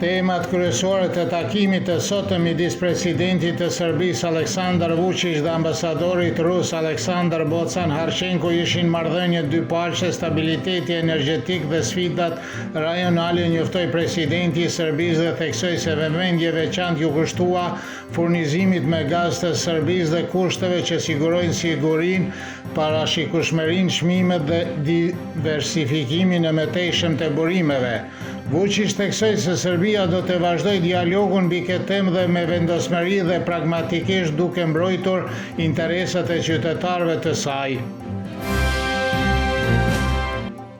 Temat kryesore të takimit të sotëm midis presidentit të Serbisë Aleksandar Vučić dhe ambasadorit rus Aleksandar Bocan Harçenko ishin marrëdhënie dypaqe, stabiliteti energjetik dhe sfidat rajonale, njoftoi presidenti i Serbisë dhe theksoi se vëmendje veçantë ju kushtua furnizimit me gaz të Serbisë dhe kushteve që sigurojnë sigurinë, parashikueshmërinë, çmimet dhe diversifikimin e mëtejshëm të burimeve. Vučić theksoi se Serbia do të vazhdojë dialogun mbi këtë temë dhe me vendosmëri dhe pragmatikisht duke mbrojtur interesat e qytetarëve të saj.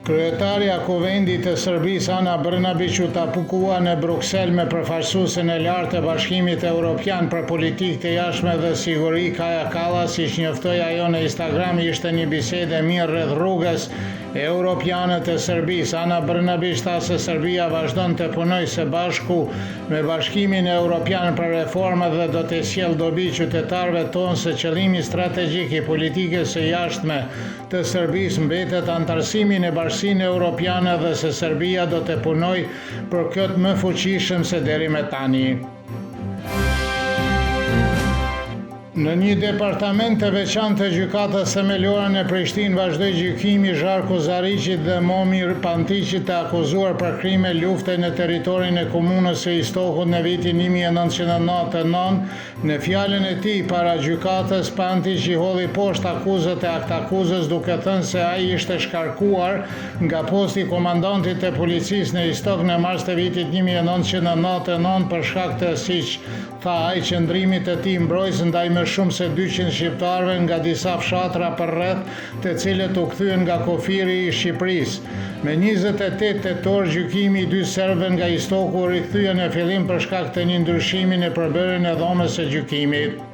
Kryetaria Kuvendit të Serbisë Ana Brnabić u takua në Bruksel me përfaqësuesen e lartë të Bashkimit Evropian për politikë të jashtme dhe siguri Kaja Kallas, siç njoftoi ajo në Instagram, ishte një bisedë e mirë rreth rrugës europiane të Serbisë. Ana Brnabić tha se Serbia vazhdon të punojë së bashku me Bashkimin Evropian për reforma dhe do të sjellë dobi qytetarëve tonë se qëllimi strategjik i politikës së jashtme të Serbisë mbetet antarësimi në Bashkinë Evropiane dhe se Serbia do të punojë për këtë më fuqishëm se deri më tani. Në një departament të veçantë të gjykatës themelore në Prishtinë vazhdoi gjykimi Zharku Zariqit dhe Momir Pantiqit, të akuzuar për krime lufte në territorin e komunës së Istokut në vitin 1999. Në fjalën e tij para gjykatës, Pantiq i hodhi poshtë akuzat e aktakuzës, duke thënë se ai ishte shkarkuar nga posti i komandantit të policisë në Istok në mars të vitit 1999 për shkak të, siç tha ai, qëndrimit të tij mbrojtës ndaj më shumë se 200 shqiptarëve nga disa fshatra përreth, të cilët u kthyen nga kufiri i Shqipërisë. Me 28 tetor, gjykimi i 2 serbëve nga Istoku u rikthye në fillim për shkak të një ndryshimi në përbërjen e dhomës së gjykimit.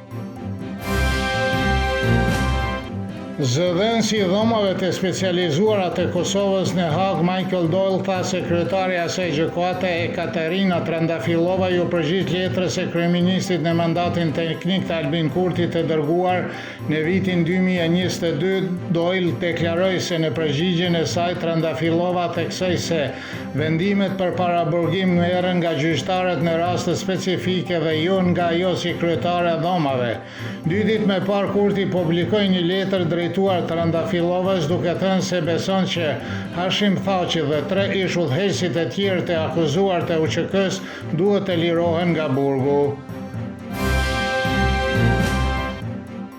Zëdhënësi i dhomave të specializuara të Kosovës në Hag, Michael Doyle, tha se kryetaria e asaj gjykate, Ekaterina Trandafilova, ju përgjigj letrës së kryeministit në mandatin teknik të Albin Kurtit të dërguar në vitin 2022. Doyle deklaroi se në përgjigjen e saj Trandafilova theksoi se vendimet për paraburgim merren nga gjyqtarët në raste specifike dhe jo nga ajo si kryetare e dhomave. 2 ditë më parë Kurti publikoi një letër drejtuar Trandafilovës, duke thënë se beson që Hashim Thaçi dhe 3 ish udhëheqësit e tjerë të akuzuar të UÇK-s duhet të lirohen nga burgu.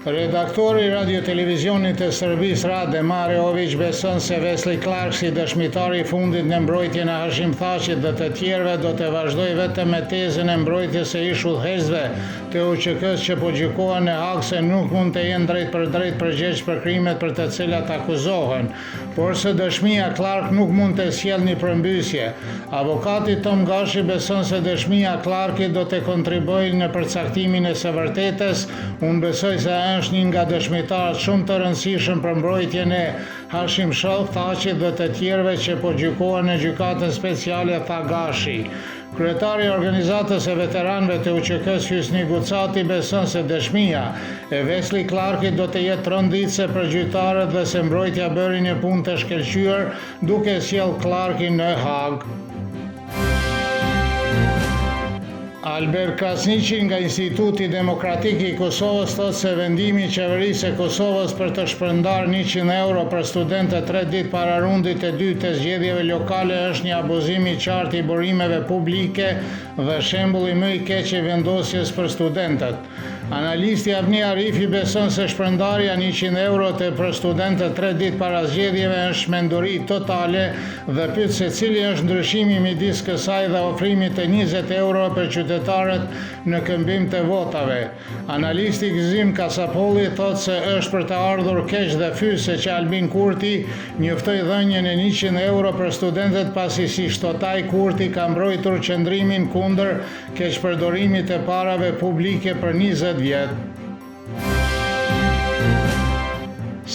Redaktori i radio-televizionit të Serbisë Rade Mareović beson se Wesley Clark, si dëshmitari i fundit në mbrojtjen e Hashim Thaçit dhe të tjerëve, do të vazhdojë vetëm me tezën e mbrojtjes së ish udhëheqësve të UÇK-s që po gjykohen në Hag, se nuk mund të jenë drejt për drejt përgjegjës për krimet për të cilat akuzohen, por se dëshmia Clark nuk mund të sjellë një përmbysje. Avokati Tom Gashi beson se dëshmia Clarkit do të kontribuojë në përcaktimin e së vërtetës. Unë besoj se është një nga dëshmitarët shumë të rëndësishëm për mbrojtjen e Hashim Thaçit dhe të tjerëve që po gjykohen në gjykatën speciale, tha Gashi. Kryetari i organizatës e veteranëve të UÇK-s Hysni Gucati beson se dëshmia e Wesley Clarkit do të jetë rënditëse për gjyqtarët dhe se mbrojtja bëri një punë të shkëlqyer duke sjellë Clarkin në Hag. Albert Krasniqi nga Instituti Demokratik i Kosovës thotë se vendimi i qeverisë së Kosovës për të shpërndarë 100 euro për studentët 3 ditë para rundit të dytë të zgjedhjeve lokale është një abuzim i qartë i burimeve publike dhe shembulli më i keq i vendosjes për studentët. Analisti Avni Arifi beson se shpërndarja 100 euro për studentët 3 ditë para zgjedhjeve është menduri totale dhe pyet se cili është ndryshimi midis kësaj dhe ofrimit të 20 euro për qytetarët në këmbim të votave. Analisti Gzim Kasapolli thotë se është për të ardhur keq dhe fyse që Albin Kurti njoftoi dhënien e 100 euro për studentët, pasi si shtotai Kurti ka mbrojtur qëndrimin kundër keqpërdorimit të parave publike për 20 vjet.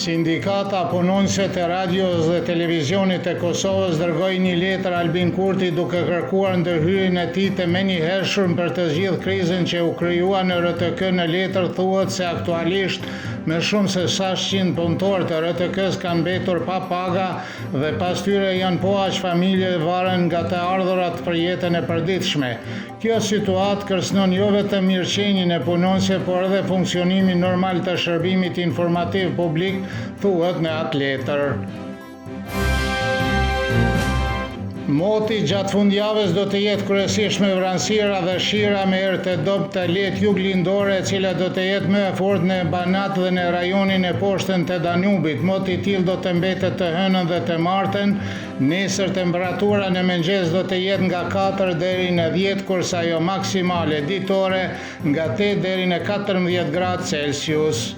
Sindikata punonëse të radios dhe televizionit të Kosovës dërgoi një letër Albin Kurti duke kërkuar ndërhyrjen e tij të menjëhershëm për të zgjidhur krizën që u krijua në RTK. Në letër thuhet se aktualisht me shumë se 700 punëtorë të RTK-s kanë mbetur pa paga dhe pas tyre janë po aq familje varen nga të ardhurat për jetën e përditshme. Kjo situatë kërcënon jo vetëm mirëqenien e punonjësve, por edhe funksionimin normal të shërbimit informativ publik, thuhet në atë letër. Moti gjatë fundjavës do të jetë kryesisht me vranësira dhe shira me erë të dobët të lehtë juglindore, e cila do të jetë më e fortë në Banat dhe në rajonin e poshtën të Danubit. Moti i tillë do të mbetet të hënën dhe të martën. Nesër temperatura në mëngjes do të jetë nga 4 deri në 10, kurse ajo maksimale ditore nga 8 deri në 14 gradë Celsius.